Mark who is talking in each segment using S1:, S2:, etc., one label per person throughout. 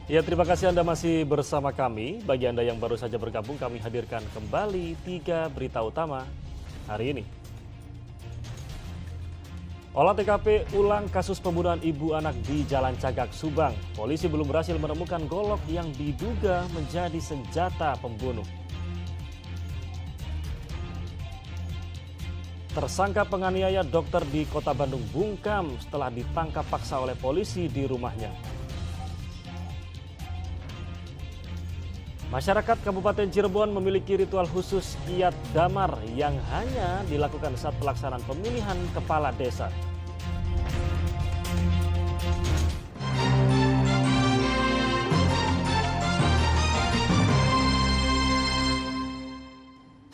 S1: Ya, terima kasih Anda masih bersama kami. Bagi Anda yang baru saja bergabung, kami hadirkan kembali 3 berita utama hari ini. Olah TKP ulang kasus pembunuhan ibu anak di Jalan Cagak, Subang. Polisi belum berhasil menemukan golok yang diduga menjadi senjata pembunuh. Tersangka penganiaya dokter di Kota Bandung bungkam setelah ditangkap paksa oleh polisi di rumahnya. Masyarakat Kabupaten Cirebon memiliki ritual khusus Kiat Damar yang hanya dilakukan saat pelaksanaan pemilihan kepala desa.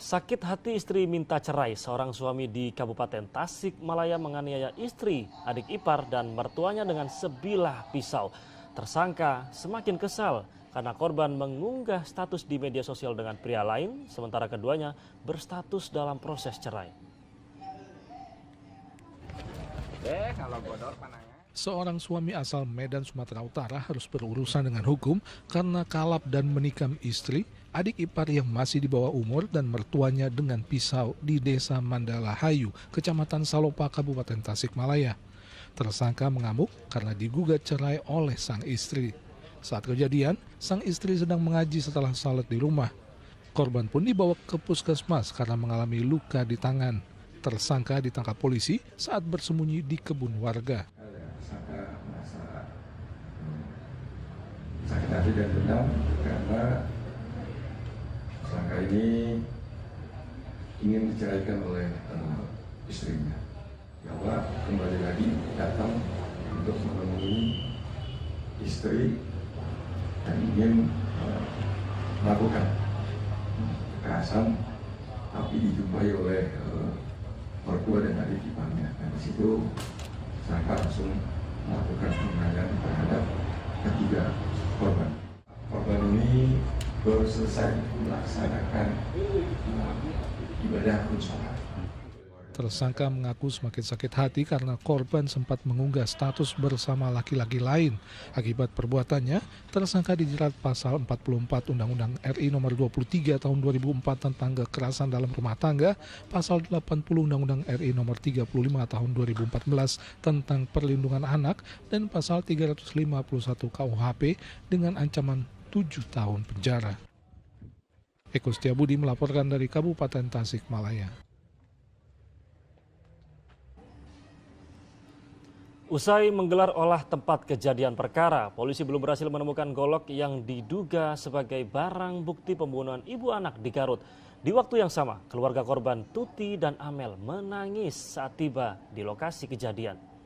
S1: Sakit hati istri minta cerai, seorang suami di Kabupaten Tasikmalaya menganiaya istri, adik ipar, dan mertuanya dengan sebilah pisau. Tersangka semakin kesal karena korban mengunggah status di media sosial dengan pria lain, sementara keduanya berstatus dalam proses cerai.
S2: Seorang suami asal Medan, Sumatera Utara harus berurusan dengan hukum karena kalap dan menikam istri, adik ipar yang masih di bawah umur, dan mertuanya dengan pisau di Desa Mandala Hayu, Kecamatan Salopa, Kabupaten Tasikmalaya. Tersangka mengamuk karena digugat cerai oleh sang istri. Saat kejadian, sang istri sedang mengaji setelah salat di rumah. Korban pun dibawa ke puskesmas karena mengalami luka di tangan. Tersangka ditangkap polisi saat bersembunyi di kebun warga.
S3: Tersangka merasa sakit hati dan dendam karena tersangka ini ingin diceraikan oleh istrinya. Bahwa kembali lagi datang untuk menemui istri dan ingin melakukan kekerasan, tapi dijumpai oleh mertua dan adik iparnya. Dan di situ tersangka langsung melakukan penganiayaan terhadap ketiga korban. Korban ini baru selesai melaksanakan ibadah sholat.
S2: Tersangka mengaku semakin sakit hati karena korban sempat mengunggah status bersama laki-laki lain. Akibat perbuatannya, tersangka dijerat pasal 44 Undang-Undang RI nomor 23 tahun 2004 tentang kekerasan dalam rumah tangga, pasal 80 Undang-Undang RI nomor 35 tahun 2014 tentang perlindungan anak, dan pasal 351 KUHP dengan ancaman 7 tahun penjara. Eko Setiabudi melaporkan dari Kabupaten Tasikmalaya.
S1: Usai menggelar olah tempat kejadian perkara, polisi belum berhasil menemukan golok yang diduga sebagai barang bukti pembunuhan ibu anak di Garut. Di waktu yang sama, keluarga korban Tuti dan Amel menangis saat tiba di lokasi kejadian.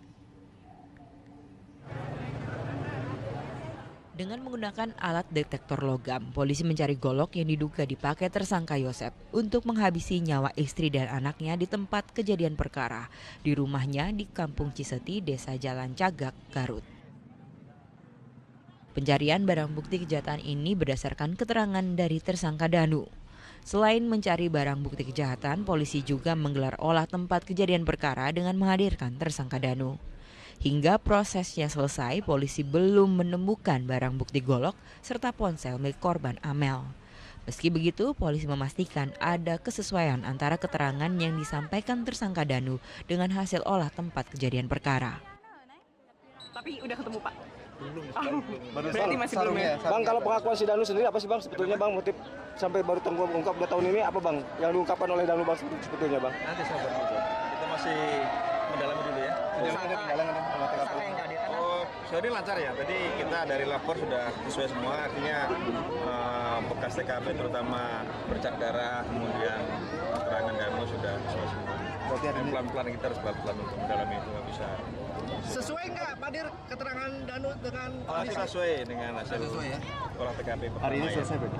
S4: Dengan menggunakan alat detektor logam, polisi mencari golok yang diduga dipakai tersangka Yosep untuk menghabisi nyawa istri dan anaknya di tempat kejadian perkara, di rumahnya di Kampung Ciseti, Desa Jalan Cagak, Garut. Pencarian barang bukti kejahatan ini berdasarkan keterangan dari tersangka Danu. Selain mencari barang bukti kejahatan, polisi juga menggelar olah tempat kejadian perkara dengan menghadirkan tersangka Danu. Hingga prosesnya selesai, polisi belum menemukan barang bukti golok serta ponsel milik korban Amel. Meski begitu, polisi memastikan ada kesesuaian antara keterangan yang disampaikan tersangka Danu dengan hasil olah tempat kejadian perkara.
S5: Tapi udah ketemu Pak?
S6: Belum.
S5: Berarti masih belum ya?
S6: Bang, kalau pengakuan si Danu sendiri apa sih Bang sebetulnya Bang, motif sampai baru terungkap 2 tahun ini apa Bang yang diungkapkan oleh Danu Bang sebetulnya Bang?
S7: Nanti sabar aja. Kita masih mendalami dulu ya. Oh, sore lancar ya. Tadi kita dari lapor sudah sesuai semua, artinya bekas TKP terutama bercak darah, kemudian keterangan Danu sudah sesuai semua. Pelan-pelan kita harus pelan-pelan untuk mendalami itu, nggak bisa.
S6: Sesuai nggak Pak Dir keterangan Danu dengan
S7: Sesuai dengan hasil olah TKP pertama. Hari ini selesai berarti?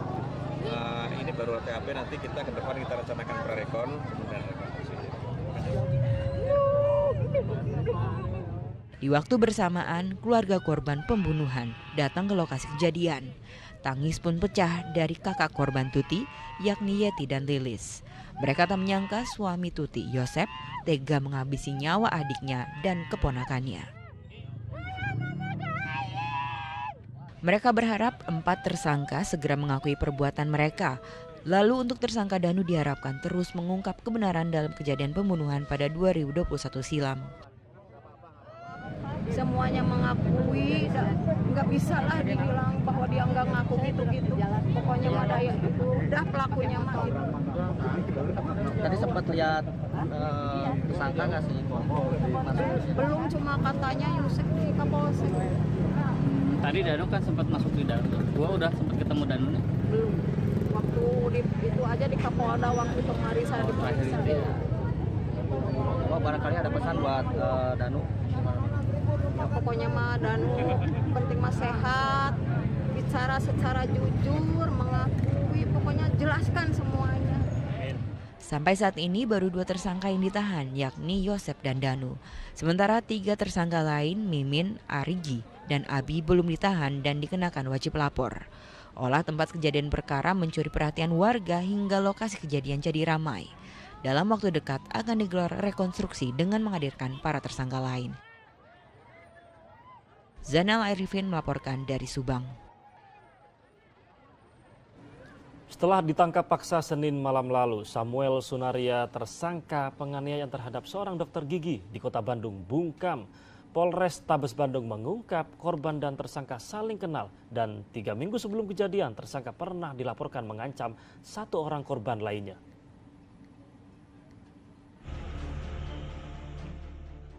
S7: Ini baru olah TKP, nanti kita ke depan kita rencanakan prarekon, kemudian rekonstruksi.
S4: Di waktu bersamaan, keluarga korban pembunuhan datang ke lokasi kejadian. Tangis pun pecah dari kakak korban Tuti, yakni Yeti dan Lilis. Mereka tak menyangka suami Tuti, Yosep, tega menghabisi nyawa adiknya dan keponakannya. Mereka berharap 4 tersangka segera mengakui perbuatan mereka. Lalu untuk tersangka Danu diharapkan terus mengungkap kebenaran dalam kejadian pembunuhan pada 2021 silam.
S8: Semuanya mengakui, nggak bisa lah dibilang bahwa dia nggak ngaku gitu-gitu. Pokoknya ada yang itu, udah pelakunya mah itu.
S9: Tadi sempat lihat tersangka nggak sih?
S8: Belum, cuma katanya Yusuf di Kapolsek.
S9: Tadi Danu kan sempat masuk di Danu. Gua udah sempat ketemu Danu nih.
S8: Belum. Waktu itu aja di Kapolda waktu kemarin saya diperiksa.
S9: Wah, barangkali ada pesan buat Danu.
S8: Ya, pokoknya mah Danu penting mah sehat, bicara secara jujur, mengakui, pokoknya jelaskan semuanya.
S4: Sampai saat ini baru 2 tersangka yang ditahan, yakni Yosep dan Danu. Sementara 3 tersangka lain, Mimin, Arigi, dan Abi belum ditahan dan dikenakan wajib lapor. Olah tempat kejadian perkara mencuri perhatian warga hingga lokasi kejadian jadi ramai. Dalam waktu dekat akan digelar rekonstruksi dengan menghadirkan para tersangka lain. Zainal Arifin melaporkan dari Subang.
S1: Setelah ditangkap paksa Senin malam lalu, Samuel Sunaria tersangka penganiayaan terhadap seorang dokter gigi di Kota Bandung bungkam. Polres Tabes Bandung mengungkap korban dan tersangka saling kenal dan 3 minggu sebelum kejadian tersangka pernah dilaporkan mengancam 1 orang korban lainnya.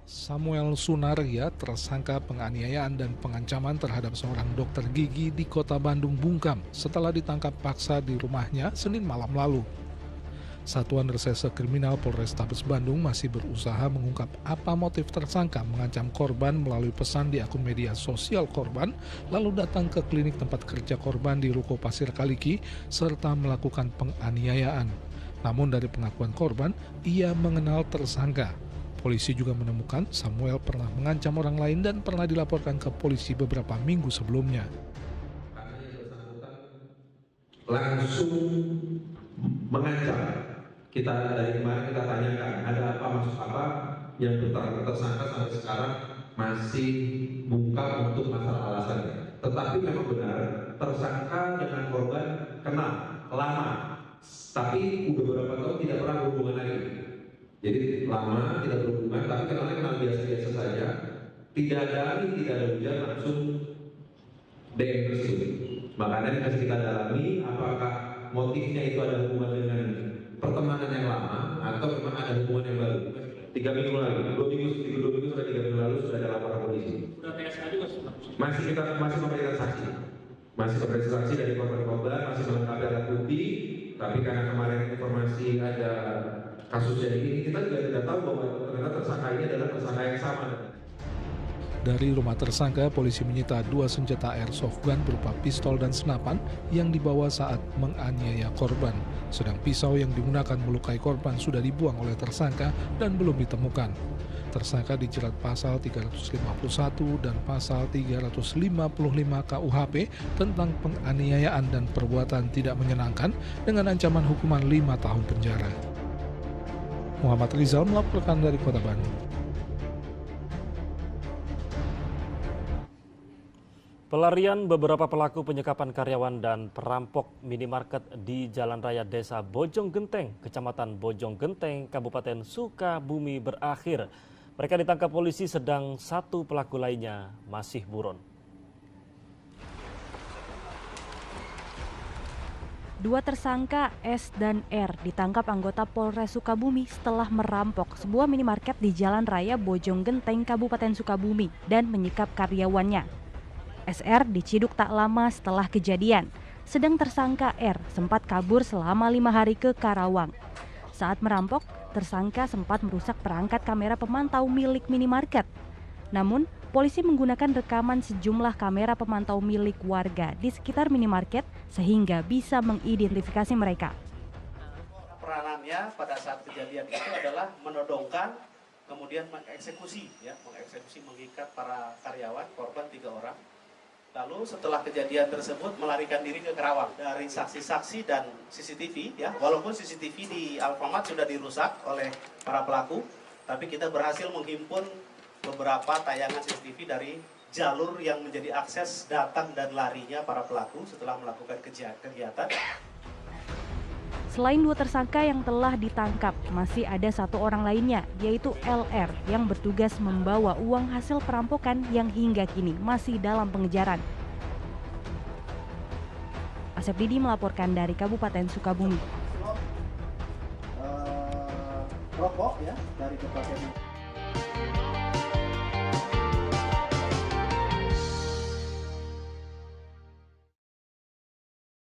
S2: Samuel Sunaria tersangka penganiayaan dan pengancaman terhadap seorang dokter gigi di Kota Bandung bungkam setelah ditangkap paksa di rumahnya Senin malam lalu. Satuan Reserse Kriminal Polres Tabes Bandung masih berusaha mengungkap apa motif tersangka mengancam korban melalui pesan di akun media sosial korban, lalu datang ke klinik tempat kerja korban di Ruko Pasir Kaliki, serta melakukan penganiayaan. Namun dari pengakuan korban, ia mengenal tersangka. Polisi juga menemukan Samuel pernah mengancam orang lain dan pernah dilaporkan ke polisi beberapa minggu sebelumnya.
S10: Langsung mengancam. Kita dari kemarin kita tanyakan ada apa, maksud apa, yang tersangka sampai sekarang masih buka untuk masalah alasannya. Tetapi memang benar tersangka dengan korban kenal lama, tapi udah beberapa tahun tidak pernah berhubungan lagi. Jadi lama tidak berhubungan, tapi kenal biasa-biasa saja. Tidak ada hujan, langsung DM tersebut. Makanya harus kita dalami apakah motifnya itu ada hubungan dengan pertemanan yang lama atau memang ada hubungan yang baru. 3 minggu lalu, 2 minggu sudah 3 minggu lalu sudah ada laporan polisi.
S9: Sudah PSK juga
S10: masih memberikan saksi, dari korban, masih melengkapi alat bukti. Tapi karena kemarin informasi ada kasusnya ini, kita juga tidak tahu bahwa ternyata tersangka ini adalah tersangka yang sama.
S2: Dari rumah tersangka, polisi menyita 2 senjata airsoft gun berupa pistol dan senapan yang dibawa saat menganiaya korban. Sedang pisau yang digunakan melukai korban sudah dibuang oleh tersangka dan belum ditemukan. Tersangka dijerat pasal 351 dan pasal 355 KUHP tentang penganiayaan dan perbuatan tidak menyenangkan dengan ancaman hukuman 5 tahun penjara. Muhammad Rizal melaporkan dari Kota Bandung.
S1: Pelarian beberapa pelaku penyekapan karyawan dan perampok minimarket di Jalan Raya Desa Bojong Genteng, Kecamatan Bojong Genteng, Kabupaten Sukabumi berakhir. Mereka ditangkap polisi sedang 1 pelaku lainnya masih buron.
S11: 2 tersangka S dan R ditangkap anggota Polres Sukabumi setelah merampok sebuah minimarket di Jalan Raya Bojong Genteng, Kabupaten Sukabumi dan menyekap karyawannya. SR diciduk tak lama setelah kejadian, sedang tersangka R sempat kabur selama 5 hari ke Karawang. Saat merampok, tersangka sempat merusak perangkat kamera pemantau milik minimarket. Namun, polisi menggunakan rekaman sejumlah kamera pemantau milik warga di sekitar minimarket sehingga bisa mengidentifikasi mereka.
S12: Peranannya pada saat kejadian itu adalah menodongkan, kemudian mengeksekusi, mengikat para karyawan, korban 3 orang. Lalu setelah kejadian tersebut melarikan diri ke Karawang. Dari saksi-saksi dan CCTV, walaupun CCTV di Alfamart sudah dirusak oleh para pelaku, tapi kita berhasil menghimpun beberapa tayangan CCTV dari jalur yang menjadi akses datang dan larinya para pelaku setelah melakukan kegiatan.
S11: Selain 2 tersangka yang telah ditangkap, masih ada 1 orang lainnya, yaitu LR yang bertugas membawa uang hasil perampokan yang hingga kini masih dalam pengejaran. Asep Didi melaporkan dari Kabupaten Sukabumi.
S12: Rokok ya dari Kabupaten.